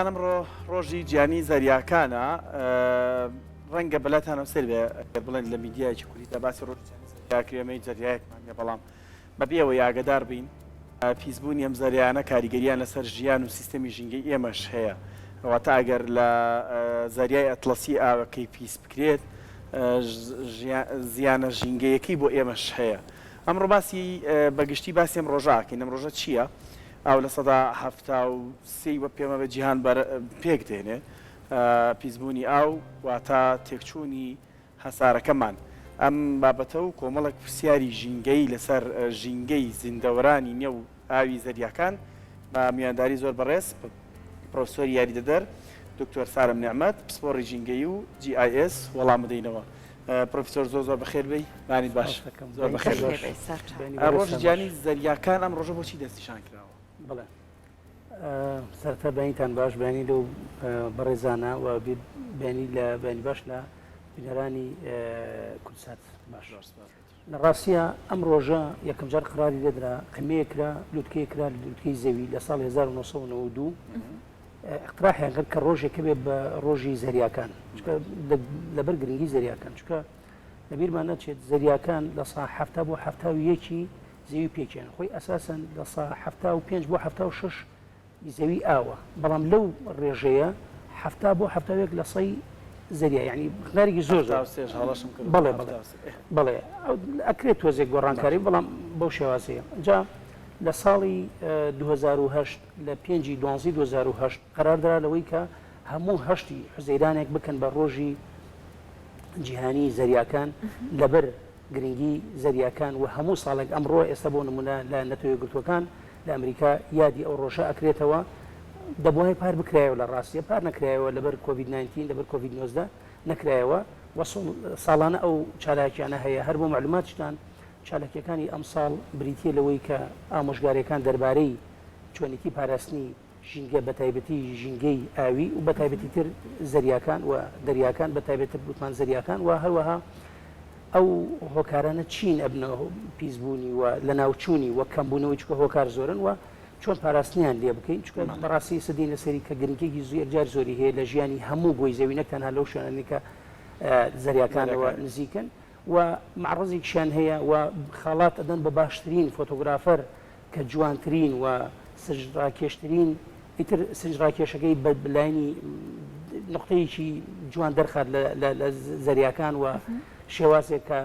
ئەمڕۆ ڕۆژی گیانی زەریاکانە ڕەنگە بەلاتانە سەر بێ بڵێن لە میدیایکی کوردیدا باسی ڕۆژی زەریاکرێمەی زەریایەکمانە بەڵام بەبێەوە یاگەدار بین پیسبوونی ئەم زەریانە کاریگەریان لەسەر ژیان و سیستەمی ژینگەی ئێمەش هەیە ئەواتە ئەگەر لە زەریای ئەتلەسی ئاوەکەی پیس بکرێت زیانە ژینگەیەکەی بۆ ئێمەش هەیە. ئەمڕۆ باسی بەگشتی باسی ئەم ڕۆژاکەین. ئەم ڕۆژە چییە؟ ئەو لە سەدا هەفتا و سێی وە پێمە بە جیهان پێک دێنێ پیسبوونی ئاو واتە تێکچوونی هەسارەکەمان. ئەم بابەتە و کۆمەڵک پرسیاری ژینگەی لەسەر ژینگەی زیندەوەرانی نێو ئاوی زەریاکان بە میانداری زۆر بەڕێز پرۆفسۆری یاریدەدەر دکتۆر سارم نعمەت پسپۆڕی ژینگەی و GIS وەڵام بدەینەوە. پرۆفیسۆر زۆر بەخێر بێی بانیت باش زۆر بەخێر. ڕۆژی گیانی زەریاکان ئەم ڕۆژە بۆچی دەستیشان کراوە؟ بڵێ سەرەتا بەینتان باش بینی لەو بەڕێزانە و بینی لە بینی باش لە بینەرانی کوردستان باش. لە ڕاستیە ئەم ڕۆژە یەکەم جار قراری لێدرا قمەیەکرا لوتکەیەکرا لە لوتکەی زەوی لە ساڵ 1992 اقتراحیان کرد کە ڕۆژێکە بێ بە ڕۆژی زەریاکان لەبەر گرنگی زەریاکان چکە لەبیرمان نەچێت زەریاکان لە سا هەفتا بۆ هەفتا و یەکی زەوی پێکیان خۆی ئەساسەن لە سا هەفتا و پێنج بۆ هەفتا و شش زەوی ئاوە بەڵام لەو ڕێژەیە هەفتا بۆ هەفتا و یەک لە سەی زەریا یعنی خنارێکی زۆر بڵێ بڵێ ئەکرێت تۆزێک گۆڕانکاری بەڵام بەو شێوازەیە. جا لە ساڵی 2008 لە 5/12/2008 قەراردرا لەوەی کە هەموو هەشتی حوزەیرانێک بکەن بە ڕۆژی جیهانی زەریاکان لەبەر گرنگی زەریاکان و هەموو ساڵێک ئەمڕۆ ئێستا بۆ نمونە لە نەتەوەی گرتوەکان لە ئەمریکا یادی ئەو ڕۆژە ئەکرێتەوە دەبووای پار بکرایەوە لە ڕاستیە پار نەکرایەوە لەبەر COVID-19 لەبەر COVID-19 نەکرایەوە و ساڵانە ئەو چالاکیانە هەیە. هەر بۆ معلوماتشتان چالاکیەکانی ئەم ساڵ بریتیە لەوەی کە ئامۆژگارەکان دەربارەی چۆنیتی پاراستنی ژینگە بەتایبەتی ژینگەی ئاوی و بەتایبەتی تر زەریاکان و دەریاکان بەتایبەتر بوتمان زەریاکان و هەروەها ئەو هۆکارانە چین ئەبنەوە پیسبوونی و لە ناوچوونی و کەمبوونەوەی چکە هۆکار زۆرن و چۆن پاراستنیان لێ بکەین چکە بەڕاستی سەدین لەسەری کە گرنگێکی زۆر زۆری هەیە لە ژیانی هەموو بۆی زەوی نەک تەنها لەو شوێنانی کە زەریاکانەوە نزیکن و معڕزێکیان هەیە و خاڵات ئەدەن بە باشترین فۆتۆگرافەر کە جوانترین و سژڕاکێشترین ئیتر سژڕاکێشەکەی بە بلایانی نقطەیەکی جوان دەرخات لە زەریاکان و شێوازێک کە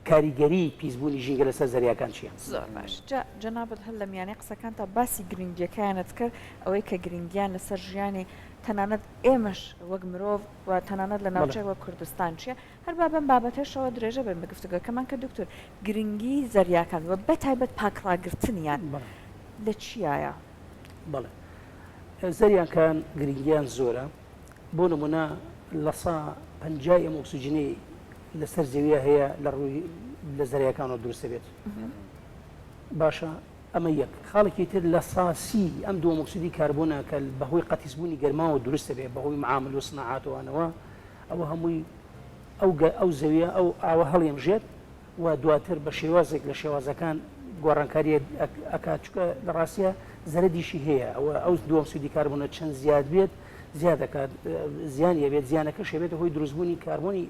کاریگەری پیسبوونی ژینگە لەسەر زەریاکان چیە؟ زۆر باش. جەنابەت هەر لە میانەی قسەکان تا باسی گرنگیەکانت کرد ئەوەی کە گرنگیان لەسەر ژیانی تەنانەت ئێمەش وەک مرۆڤ و تەنانەت لە ناوچەی وە کوردستان چیە هەر بابم بابەتەشەوە درێژە بن بە گفتوگەکەمان کە دکتۆر گرنگی زەریاکان وە بەتایبەت پاکڕاگرتنیان لە چیایە؟ بەڵێ زەریاکان گرنگیان زۆرە بۆ نمونە لە سا 50 ئەم ئۆکسیجنەی لەسەر زەویە هەیە لە ڕووی لە زەریاکانەوە دروستە بێت. باشە ئەمە یەک خاڵێکی تر لە ساسی ئەم دووە مۆکسیدی کاربۆنە کە بەهۆی قەتیسبوونی گەرماوە دروستە بێت بەهۆی معامل و سناعاتەوەنەوە ئەوە هەمووی ئەو زەویە ئەو ئاوە هەڵێمژێت و دواتر بە شێوازێک لە شێوازەکان گۆڕانکاری ئەکات چکە لە ڕاستیە زەرەدیشی هەیە ئەو دووە مۆکسیدی کاربۆنە چەند زیاد بێت زیاد دەکات زیانیە بێت زیانەکە شێبێتە هۆی دروستبوونی کاربۆنی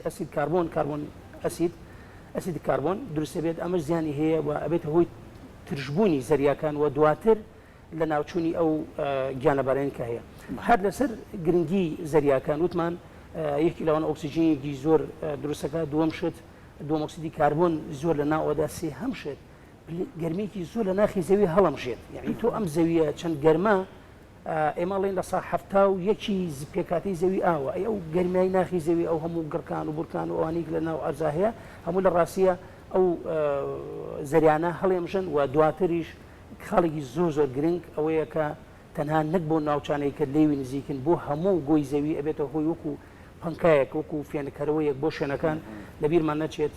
ئەسید کاربۆن ئەسید کاربۆن دروستە بێت ئەمە زیانی هەیە و ئەبێتە هۆی ترشبوونی زەریاکان و دواتر لە ناوچوونی ئەو گیانەبارەیان کە هەیە. هەر لەسەر گرنگی زەریاکان وتمان یەکی لەوان ئۆکسیجینێکی زۆر دروستەکە دووەم شت دووەم ئۆکسیدی کاربۆن زۆر لە ناوەدا سێهەم شت گەرمێکی زۆر لە ناخی زەوی هەڵەمژێت یعنی تۆ ئەم زەویە چەند گەرمە ئێمەڵێن لە سا هەفتا و یەکی پێکاتی زەوی ئاوە ئەو گەرمیای ناخی زەوی ئەو هەموو گڕکان و بورکان و ئەوانەی لە ناو ئەرزا هەیە هەموو لە ڕاستیە ئەو زەریانە هەڵێمژن و دواتریش خاڵێکی زۆر گرنگ ئەوەیە کە تەنها نەک بۆ ناوچانەی کە لێوی نزیکن بۆ هەموو گۆی زەوی ئەبێتەوە هۆی وەکو پەنکایەک وەکو فێنکەرەوەیەک بۆ شوێنەکان لەبیرمان نەچێت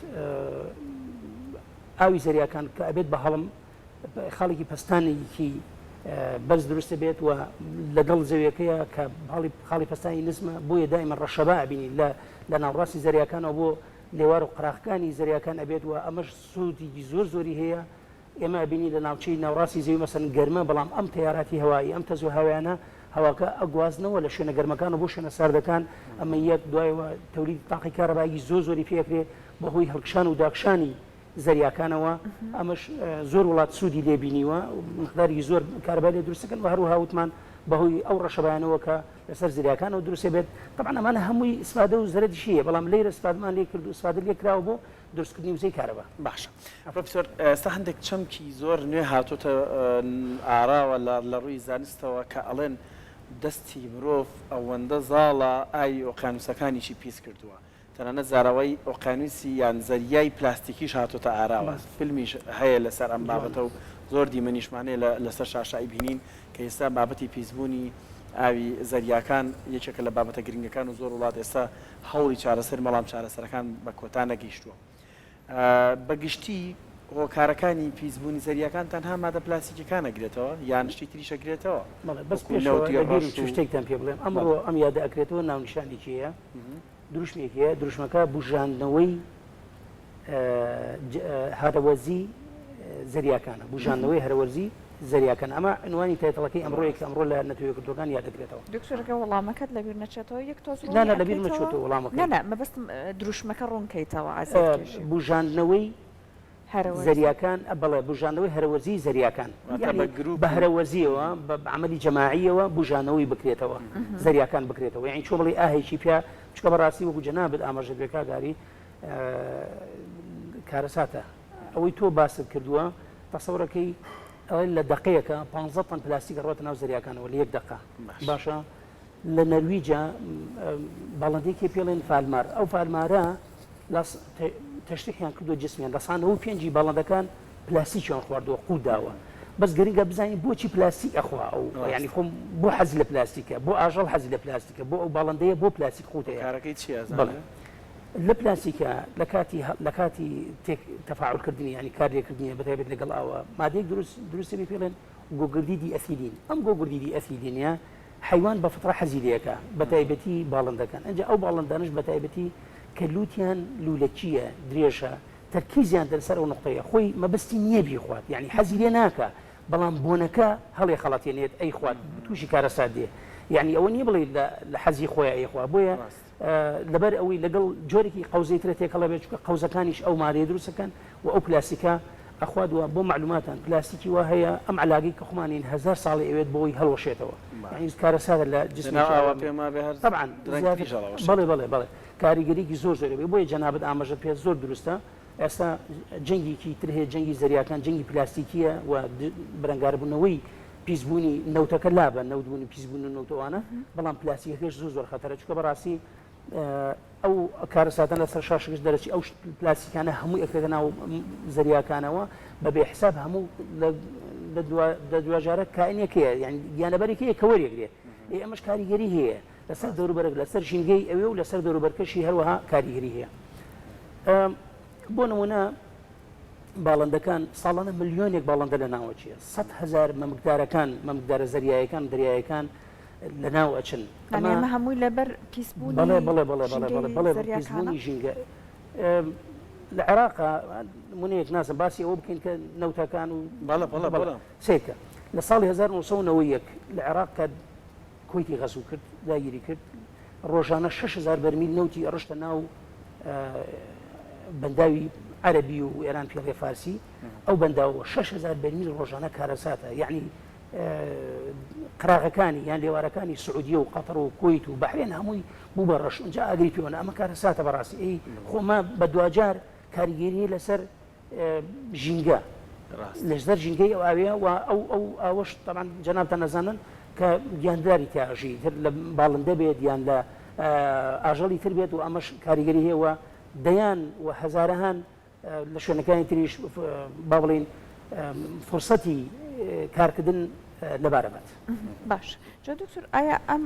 ئاوی زەریاکان کە ئەبێت بە هەڵم خاڵێکی پەستانێکی بەرز دروستە بێت و لەگەڵ زەویەکەیە کە خاڵی پەستانی نزمە بۆیە دائیمەن ڕەشەبا بینی لە ناوڕاستی زەریاکانەوە بۆ لێوار و قراخەکانی زەریاکان ئەبێت و ئەمەش سوودی زۆری هەیە ئێمە بینی لە ناوچەی ناوڕاستی زەوی مەسەن گەرمە بەڵام ئەم تەیاراتی هەوایی ئەم تەزوو هاوایانە هەواکە ئەگوازنەوە لە شوێنە گەرمەکان و بۆ شوێنە ساردەکان ئەمە یەک دوایەوە تەولید تاقی کارەبایی زۆری پێکرێ بەهۆی هەڵکشان و داکشانی زەریاکانەوە ئەمەش زۆر وڵات سوودی لێبینیوە مقداری زۆر کارەبای لێ دروستەکەن و هەروها وتمان بەهۆی ئەو ڕەشەبایانەوە کە لەسەر زریاکانەوە دروستێ بێت طبعا ئەمانە هەمووی ئیسفادە و زەردیشیە بەڵام لێرە ئیسفادەمان لێ کرد و ئیسفادە لێ کراوە بۆ دروستکردنی وزەی کارەبا. باشە پرۆفیسۆر ئێستا هەندێک چەمکی زۆر نوێ هاتوتە ئاراوە لە ڕووی زانستەوە کە ئەڵێن دەستی مرۆڤ ئەوەندە زاڵە ئای ئۆقیانوسەکانیشی پیس کردووە تەنانەت زاراوەی ئۆقیانوسی یان زەریای پلاستیکیش هاتوتە ئاراوە فیلمیش هەیە لەسەر ئەم بابەتە و زۆر دیمەنیشمانەیە لەسەر شاشایی بینین کە ئێستا بابەتی پیسبوونی ئاوی زەریاکان یەکێکە لە بابەتە گرنگەکان و زۆر وڵات ئێستا هەوڵی چارەسەر مەڵام چارەسەرەکان بە کۆتا نەگەیشتووە. بەگشتی هۆکارەکانی پیسبوونی زەریاکان تەنها مادە پلاستیکیەکان ئەگرێتەوە یان شتی تریشە گرێتەوە؟ بەس شتێکتان پێ بڵێم ئەمڕۆ ئەم یادە ئەکرێتەوە ناونیشانێکیە دروشمێکیە دروشمەکە بژاندنەوەی هەرەوەزی زەریاکانە بژاندنەوەی هەرەوەرزی زەریاکان ئەمە عنوانی تایتڵەکەی ئەمڕۆیەک ئەمڕۆ لە نەتەوەی کردوەکان یادەکرێتەوە. دکتۆرەکە وەڵامەکەت لەبیر نەچێتەوە یەک تۆز لەبیر نەچێتەوە وەڵامەکە نە مەبەستم دروشمەکە ڕوونکەیتەوە بژاندنەوەی زەریاکان بەڵێ بژاندنەوەی هەرەوەرزی زەریاکان بە هەرەوەرزیەوە بە عملی جەماعیەوە بژاندنەوەی بکرێتەوە زەریاکان بکرێتەوە یعنی چۆ بڵێ ئاهێکی پیا چکە بەڕاستی وەکو جەنابەت ئاماژە بێکاگاری کارەساتە ئەوەی تۆ باست کردووە تەسەورەکەی لە دقەیەکە 15 تن پلاستیک ڕۆتە ناو زەریاکانەوە لە یەک دقە باشە لە نەرویجا باڵندێکی پێڵێن فالمار ئەو فالمارە تەشتێکیان کردو جسمیان دەسانەوە پێنجی باڵندەکان پلاستیکیان خواردەوە قوداوە بەس گرنگە بزانین بۆچی پلاستیک ئەخوا ئەو ینی خۆم بۆ حەزی لە پلاستیکە بۆ ئاژەڵ حەزی لە پلاستیکە بۆ ئەو باڵندەیە بۆ پلاستیک قوتەیە کارەکەی چیە لە پلاستیکە لە کاتی تەفاعلکردنی ینی کارێکردنیە بەتایبێت لەگەڵ ئەوە مادەیەک دروستی پێڵێن گۆگردیدی ئەسیدین ئەم گۆگردیدی ئەسیدینە حیوان بە فترە حەزی لەکە بەتایبەتی باڵندەکان ئەنجا ئەو باڵندانش بەتایبەتی کە لوتیان لولەکیە درێژە تەرکیزیان دەرسەر ئەو نقطەیە خۆی مەبەستی نییە بیخوات یعنی حەزی لێ ناکە بەڵام بۆنەکە هەڵێ خەڵەتێنێت ئەی خوات تووشی کارەسات دێ یعنی ئەوە نییە بڵێ لە حەزی خۆیان ئەیخوا بۆیە لەبەر ئەوەی لەگەڵ جۆرێکی قەوزەی ترە تێکەڵە بێت چکە قەوزەکانیش ئەو مارەیە دروستەکەن و ئەو پلاستیکە ئەخوادوە بۆ معلوماتان پلاستیکی وا هەیە ئەم علاگەی کە خۆمانین 1000 ساڵی ئەوێت بۆی هەڵوەشێتەوە یعنی کارەساتە لە جسمەوە طبعا بەڵێ کاریگەریکی زۆر زۆرە بۆیە جەنابەت ئاماژە پێ زۆر دروستە ئێستا جەنگێکی تر هەیە جەنگی زەریاکان جەنگی پلاستیکیە و بەرەنگاربوونەوەی پیسبوونی نەوتەکە لابە نەودبوونی پیسبوون و نەوتەوانە بەڵام پلاستیکەکەش زۆر خەتەرە چکە بەڕاستی ئەو کارەساتە لەسەر شاشش دەرەچی ئەو پلاستیکانە هەمووی ئەکرێتە ناو زەریاکانەوە بە بێحساب هەموو لە دوجارە کائینێکەیە یعنی گیانەبەرێکەیە کە وەرێگرێ ئەمەش کاریگەری هەیە لەسەر دەوروبەرێک لەسەر ژینگەی ئەوێ و لەسەر دەوروبەرکەشی هەروەها کاریگەری هەیە. بۆ نمونە باڵندەکان ساڵانە ملیۆنێک باڵندە لە ناوە چیە 100,000 مەمقدارە زەریایەکان دەریایەکان لە ناو ئەچن ئەمە هەمووی لەبەر پیسبوونی پیسبوونی ژینگە لە عێراقا نمونەیەک نازم باسی ئەوە بکەین کە نەوتەکان و سێکە لە ساڵی 1990 لە عێراق کە کۆیتی غەزو کرد داگیری کرد ڕۆژانە 6,000 بەرمیل نەوتی ڕشتە ناو بەنداوی عەربی و ئێران پێڵێ فارسی ئەو بەنداوە 6,000 بەرمیل ڕۆژانە کارەساتە یعنی قراغەکانی یان لێوارەکانی سعودیە و قەتەر و کۆیت و بەحرێن هەمووی بوو بە ڕەش ئەنجا ئاگری پێوەنە ئەمە کارەساتە بەڕاستی ئەی خۆمە بە دوجار کاریگەریە لەسەر ژینگە لەژدەر ژینگەی ئەو ئاوەیە و ئەو ئاوەش تەمان جەنابتان نەزانن کە گیانداری تیاژی لە باڵندە بێت یان لە ئاژەڵی تر بێت و ئەمەش کاریگەری هەیە و دەیان و هەزارەهان لە شوێنەکانی تریش با بڵین فرسەتی کارکردن لەبارەبات. باش جا دکتۆر ئایا ئەم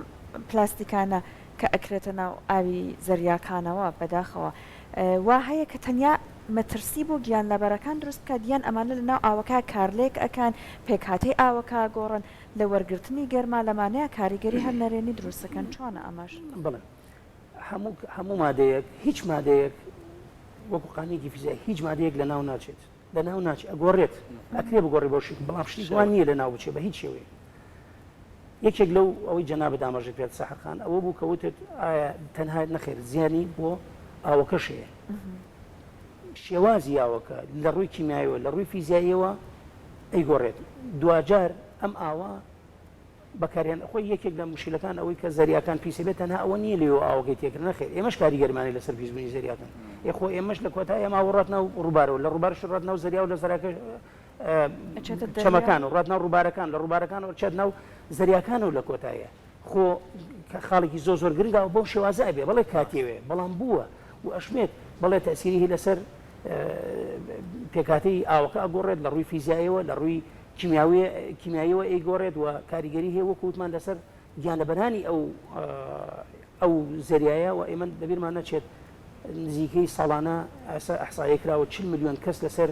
پلاستیکانە کە ئەکرێتە ناو ئاوی زەریاکانەوە بەداخەوە وا هەیە کە تەنیا مەترسی بۆ گیان لەبەرەکان دروست بکات دیان ئەمانە لە ناو ئاوەکە کارلێک ئەکان پێکهاتەی ئاوەکە گۆڕن لە وەرگرتنی گەرما لەمانەیە کاریگەری هەر نەرێنی دروستەکەن چۆنە ئەمەش؟ بڵێ هەموو مادەیەک هیچ مادەیەک وەکو قانونێکی فیزیایی هیچ مادەیەک لە ناو ناچێت لە ناو ناچێت ئەگۆڕێت ئەکرێ بگۆڕی بۆ شت بەڵام شتی جوان نییە لە ناو بچێ بە هیچ شێوەیە. یەکێک لەو ئەوەی جەنابەت ئاماژەی پێت ساحرخان ئەوە بوو کە وتت ئایا تەنها نەخێر زیانی بۆ ئاوەکەش هەیە شێوازی ئاوەکە لە ڕووی کیمیاییەوە لە ڕووی فیزیاییەوە ئەیگۆڕێت دوجار ئەم ئاوا بەکارێن خۆی یەکێک لە مشکلەکان ئەوەی کە زەریاکان پیسە بێت تەنها ئەوە نییە لێەوە ئاوەکەی تێکرد نەخێر ئێمەش کاریگەرمانی لەسەر پیسبوونی زەریاکان خۆ ئێمەش لە کۆتای ئەمە ڕاتنەوە ڕووبارەوە لە ڕووبارش ڕاتنەوە زەریا و لە زەراکە چەمەکان و ڕاتناو ڕووبارەکان لە ڕووبارەکانەوە چێت ناو زەریاکانەوە لە کۆتایە خۆ خاڵێکی زۆر گرنگەوە بەو شێوازە بێ بەڵێ کاتێوێ بەڵام بووە و ئەشمێت بەڵێ تەسیری لەسەر پێکاتی ئاوەکە ئەگۆڕێت لە ڕووی فیزیاییەوە لە ڕووی کیمیاییەوە ئەیگۆڕێت و کاریگەری هەیە وەکووتمان لەسەر گیانلەبەرانی ئەو زەریایە و ئێمە دەبیرمان نەچێت نزیکەی ساڵانە ئەحسایە کراوە 40 ملیۆن کەس لەسەر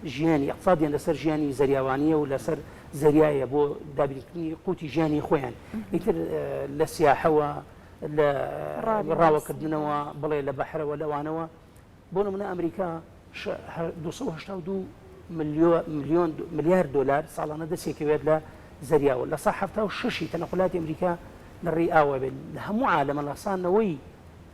ژیانی اقتصادیان لەسەر ژیانی زەریاوانیە و لەسەر زەریایە بۆ دابینکردنی قوتی ژیانی خۆیان ئیتر لە سیاحەوە لە ڕاوەکردنەوە بڵێ لە بەحرەوە لەوانەوە بۆ نمونە ئەمریکا 282 ملیار دلار ساڵانە دەستێکەوێت لە زەریاوە لە سا 76 تەنەقولاتی ئەمریکا لە ڕێی ئاوە بێت لە هەموو عالەمە لەسانەوەی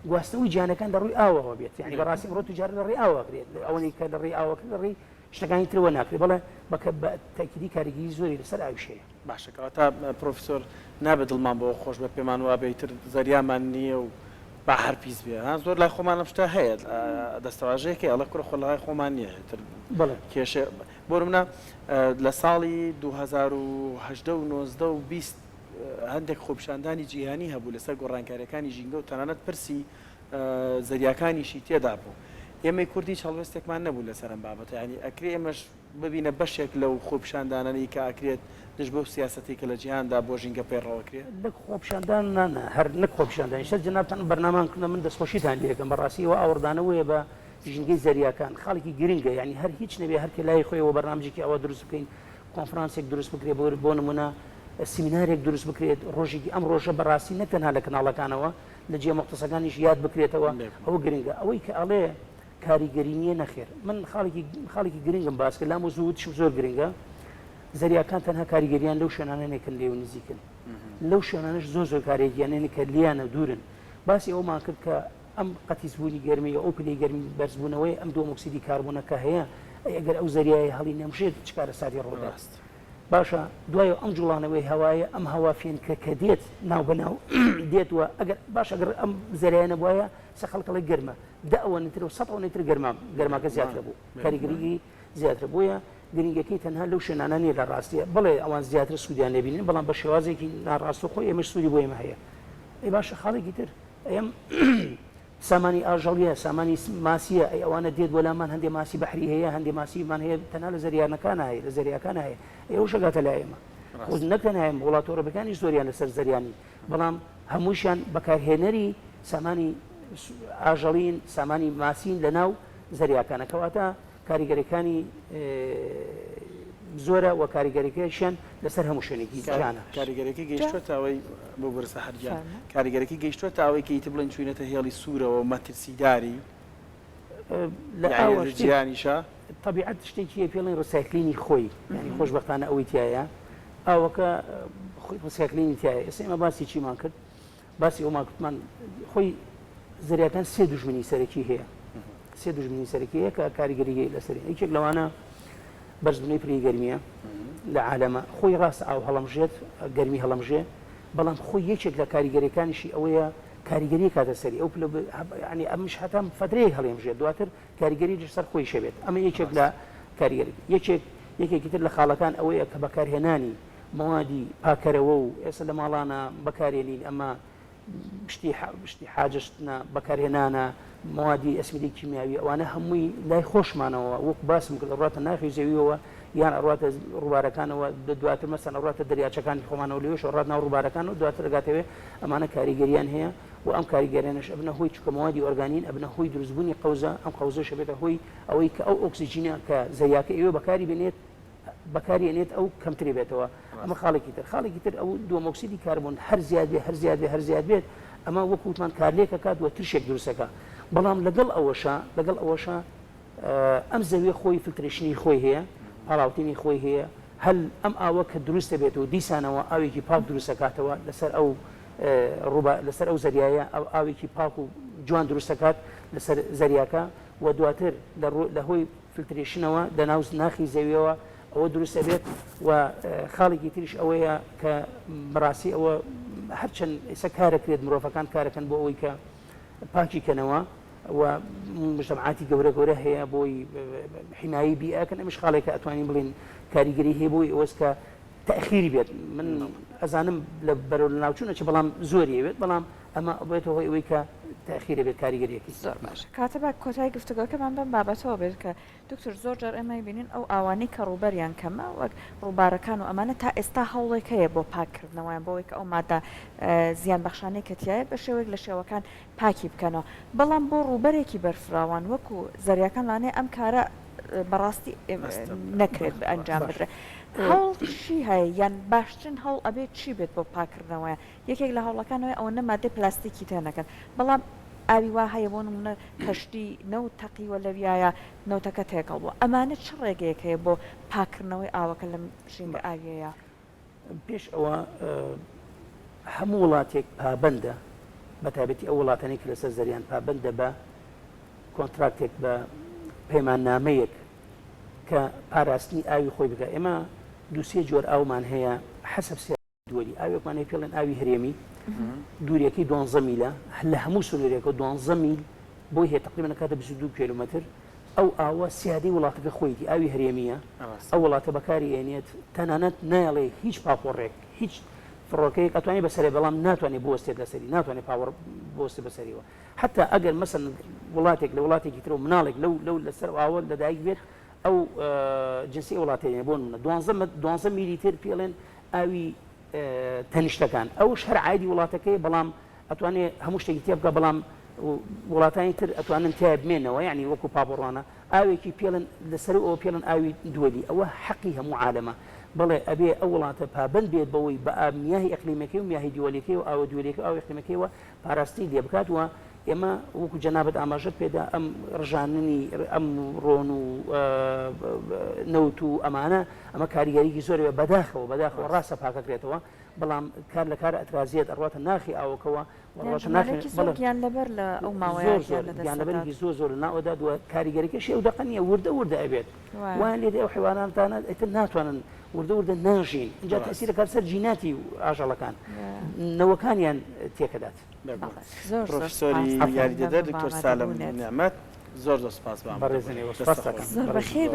گواستنەوەی جیانەکان لە ڕووی ئاوەوە بێت یعنی بەڕاستی ڕۆ توجار لە ڕێی ئاوە کرێت ئەوەی کە لە ڕێی ئاوەکە لە ڕێی شتەکانی ترەوە ناکرێت بەڵێ بەکە بە تاکیدی کاریگەری زۆری لەسەر ئاویشەیە باشەکەەوە تا پرۆفسۆر نابێت دڵمان بۆ خۆش بە پێمان وابێتتر زەریامان نییە و با هەر پیس بێ زۆر لای خۆمان لەم شتا هەیە دەستەواژەیەکی ئەڵە کوڕە خۆلای خۆمان نییە کێشە بۆ منە لە ساڵی 2010 و 19 و 20 هەندێک خۆپشاندانی جیهانی هەبوو لەسەر گۆڕانکاریەکانی ژینگە و تەنانەت پرسی زەریاکانیشی تێدا بوو ئێمەی کوردی چاڵوێستێکمان نەبوو لەسەر ئەم بابەتە ینی ئەکرێ ئێمەش ببینە بەشێک لەو خۆپشاندانەی کە ئەکرێت دش بەو سیاسەتی کە لە جیهاندا بۆ ژینگە پێڕەوەکرێت لە خۆپشاندان نانە هەر نەک خۆپشاندانی شە جنابتان بەرنامانکردن من دەستخۆشیتان لێکم بەڕاستیەوە ئاوردانەوەیە بە ژینگەی زەریاکان خاڵێکی گرنگە ینی هەر هیچ نەبێ هەرکە لای خۆیەوە بەرنامجێکی ئەوە دروست بکەین کۆنفرانسێک دروست بکرێت بۆ نمونە سیمینارێک دروست بکرێت ڕۆژێکی ئەم ڕۆژە بەڕاستی نەتەنها لە کەناڵەکانەوە لە جێ مەختصەکانیش یاد بکرێتەوە ئەوە گرنگە ئەوەی کە ئەڵێ کاریگەری نییە نەخێر من خاڵێکی گرنگم باسکە لام و زووتشم زۆر گرنگە زەریاکان تەنها کاریگەریان لەو شوێنانەیەکن لێو نزیکن لەو شوێنانش زۆر کارێکیانێنی کە لیانە دوورن باسی ئەومان کرد کە ئەم قەتیسبوونی گەرمی ئەو پلەی گەرمی بەرزبوونەوەی ئەم دۆمۆکسیدی کاربوونەکە هەیە ئەگەر ئەو زەریای هەڵی نەمشێت چ کارە سادی ڕۆداست باشە دوایە ئەم جوڵانەوەی هەوایە ئەم هەوافێن کە دێت ناو بەناو دێتوە ئەگەر باش ئەگەر ئەم زەریانە بواە سە خەڵکەڵی گەرمە ئەوە نتر و 100 نتر گەرماکە زیاتر بوو کاریگەری زیاتر بووە گرنگەکەی تەنها لەو شوێنانە لە ڕاستیە بڵێ ئەوان زیاتر سوودیان لێبینن بەڵام بە شێوازێکی ناڕاست و خۆی ئێمەش سوودی بۆ ئێمە هەیە ئەی باشە خاڵێکی تر ئەم سامانی ئاژەڵیە سامانی ماسیە ئەی ئەوانە دێت وەلامان هەندێ ماسی بەحری هەیە هەندێ ماسیمان هەیە تەنها لە زەریانەکانە هەیە لە زەریاکانە هەیە ئێوە شەگاتە لای ئێمە خۆ نەکەنایە وڵاتۆڕەکانی زۆریان لەسەر زەریانی بەڵام هەمووشیان بەکارهێنەری سامانی ئاژەڵین سامانی ماسین لە ناو زەریاکانەکەواتە کاریگەریەکانی زۆرە و کاریگەریەکەیشیان لەسەر هەموو شوێنێکی جانە کاریگەرێکی گەیشتوێتەوەی بۆ بەرسە هەرجان کاریگەرێکی گەیشتوێتەوەی کە ئیتر بڵێن چوینەتە هێڵی سوورەوە مەترسیداری لە ئاوەژیانیشە طبیعەت شتێکی پێڵێن ڕسایکلینی خۆی ینی خۆشبەختانە ئەوەی تایە ئاوەکە ڕسایکلینی تایە ئێستا ئێمە باسی چیمان کرد باسی ئەومان کردمان خۆی زەریاکان سێ دوژمنی سەرەکی هەیە سێ دوژمنی سەرەکی هەیە کە کاریگەری لەسەر یەکێک لەوانە بەرزبوونەی پڕی گەرمیە لە عالەمە خۆی ڕاست ئاو هەڵەمژێت گەرمی هەڵەمژێ بەڵام خۆی یەکێک لە کاریگەریەکانیشی ئەوەیە کاریگەری کاتە سەری ئەو ینی ئەمش هەتام فترەیەک هەڵێمژێت دواتر کاریگەری لەسەر خۆی شەبێت ئەمە یەکێک لە کاریگەری یەکێکی تر لە خاڵەکان ئەوەیە کە بەکارهێنانی موادی پاکەرەوە و ئێستا لە ماڵانە بەکارێنین ئەمە شتی حاجشتە بەکارهێنانە موادی ئەسمیدی کیمیاوی ئەوانە هەمووی لای خۆشمانەوە وەک باسم کرد ڕاتە ناخی زەویەوە یان ئەڕاتە ڕووبارەکانەوە دواتر مەسەن ئەڕاتە دەریاچەکانی خۆمانەوە لێش ڕات ناو ڕووبارەکان و دواتر دەگاتەوێ ئەمانە کاریگەریان هەیە و ئەم کاریگەریانش ئەبنە هۆی چکە موادی ئۆرگانین ئەبنە هۆی دروستبوونی قەوزە ئەم قەوزە شەبێتە هۆی ئەوەی کە ئەو ئۆکسیجینە کە زەریاکە ئێوە بەکارێنێت ئەو کەمتری بێتەوە ئەمە خاڵێکی تر ئەو دۆمۆکسیدی کاربوون هەر زیاد بێت ئەمە وەکوتمان کارلێکە کات وە ترشێک دروستەکە بەڵام لەگەڵ ئەوەشە ئەم زەویە خۆی فلترێشنی خۆی هەیە پاڵاوتنی خۆی هەیە هەل ئەم ئاوە کە دروستە بێت و دیسانەوە ئاوێکی پاک دروستەکاتەوە لەسەر ئەو زەریایە ئەو ئاوێکی پاک و جوان دروستەکات لەسەر زەریاکە و دواتر لە هۆی فلترێشنەوە دەناو ناخی زەویەوە ئەوە دروستە بێت و خاڵێکی تریش ئەوەیە کە بەڕاستی ئەوە هەرچەند ئێستا کارەکرێت مرۆڤەکان کارەکەن بۆ ئەوەی کە پاکیکەنەوە و مجتمعاتی گەورە هەیە بۆی حینایی بیئەکەن ئەمش خاڵێکە ئەتوانین بڵین کاریگەری هەیە بۆی ئەوەستکە تەخیری بێت من ئەزانم لە بەرەو لە ناوچوونەچە بەڵام زۆری بێت بەڵام ئەمە بێتەوە هۆی ئەوەی کە تاخیرە بێت کاریگەریەکی زۆر باش کاتە بە کۆتایی گفتوگۆکەمان بەم بابەتەوە بێت کە دکتۆر زۆر جار ئەمە بینین ئەو ئاوانەی کە ڕوبەریان کەمە وەک ڕووبارەکان و ئەمانە تا ئێستا هەوڵێک هەیە بۆ پاککردنەوەیان بۆەوەی کە ئەو مادە زیان بەخشانەی کەتیایە بە شێوەیەک لە شێوەکان پاکی بکەنەوە بەڵام بۆ ڕووبەرێکی بەرفراوان وەکو زەریاکان لانێ ئەم کارە بەڕاستی نەکرێت بە ئەنجام بدرێت هەوڵ چی هەیە یان باشترین هەوڵ ئەبێت چی بێت بۆ پاکردنەوەیە یەکێک لە هەوڵەکانەوەی ئەوە نەمادەی پلاستیکی تێنەکەن بەڵام ئاوی وا هەیە بۆ نمونە کەشتی نەوت تەقیوە لەویایە نەوتەکە تێکەڵ بووە ئەمانە چ ڕێگەیەک هەیە بۆ پاکردنەوەی ئاوەکە لەم ژینگە ئاویەیە پێش ئەوە هەموو وڵاتێک پابندە بەتابەتی ئەو وڵاتانی کە لەسەر زەریان پابندە بە کۆنتراکتێک بە پەیماننامەیەک کە پاراستنی ئاوی خۆی بکە ئێمە دووسێ جۆر ئاومان هەیە حەسەب دووەلی ئاوێکمان هەیە پێڵێن ئاوی هەرێمی دووریەکەی 12 میلە لە هەموو سنوورێکە 12 میل بۆی هەیە تقریبا کاتە 22 کیلومتر ئەو ئاوە سیادی وڵاتەکە خۆیتی ئاوی هەرێمیە ئەو وڵاتە بەکاری ئێنێت تەنانەت نایڵێ هیچ پاپۆڕێک هیچ فڕۆکەیەک ئەتوانێت بەسەرێ بەڵام ناتوانێت بوەستێت لەسەری ناتوانێت پاوەڕ بۆستێ بەسەریەوە حتا ئەگەر مەسەن وڵاتێک لە وڵاتێکی ترەوە مناڵێک لەو لەسەر ئاوە لەدایک بێت ئەو جنسی وڵاتێنێ بۆ منە 12 میلی تر پێڵێن ئاوی تەنیشتەکان ئەوش هەر عادی وڵاتەکەی بەڵام ئەتوانێت هەموو شتێکی تێ بکە بەڵام وڵاتانی تر ئەتوانن تیا بمێنەوە یعنی وەکو پاپۆڕوانە ئاوێکی پێڵن لەسەر ئەوە پێڵن ئاوی دووەلی ئەوە حەقی هەموو عالەمە بڵێ ئەبێ ئەو وڵاتە پابند بێت بەوەی بە میاهی ئەقلیمەکەی و میاهی دیوەلەکەی و ئاوە دووەلەکە ئاو ئەقلیمەکەیەوە پاراستی لێ بکات وە ئێمە وەکو جەنابەت ئاماژەت پێدا ئەم ڕژاننی ئەم ڕۆن و نەوت و ئەمە کاریگەریکی زۆرەوە بەداخەوە ڕاستە پاکەکرێتەوە بەڵام کار لە کار ئەترازیەت ئەڕاتە ناخی ئاوەکەوە گیان لەبەر لە ئەو ماوەیانلەبەرێکی زۆر لە ناوەدا دووە کاریگەریکەشی ئەو دەقەنیە وردە ئەبێت وان لێ ئەو حیوانانتانە ئیتر ناتوانن وردە ناژین اینجا تەسیرە کار سەر جیناتی ئاژەڵەکان نەوەکانیان تێکەدات پرۆفسۆری یاریدەدەر دکتۆر سالم نعمەت زۆر سپاس بەڕێزنەوە زۆر بەخێر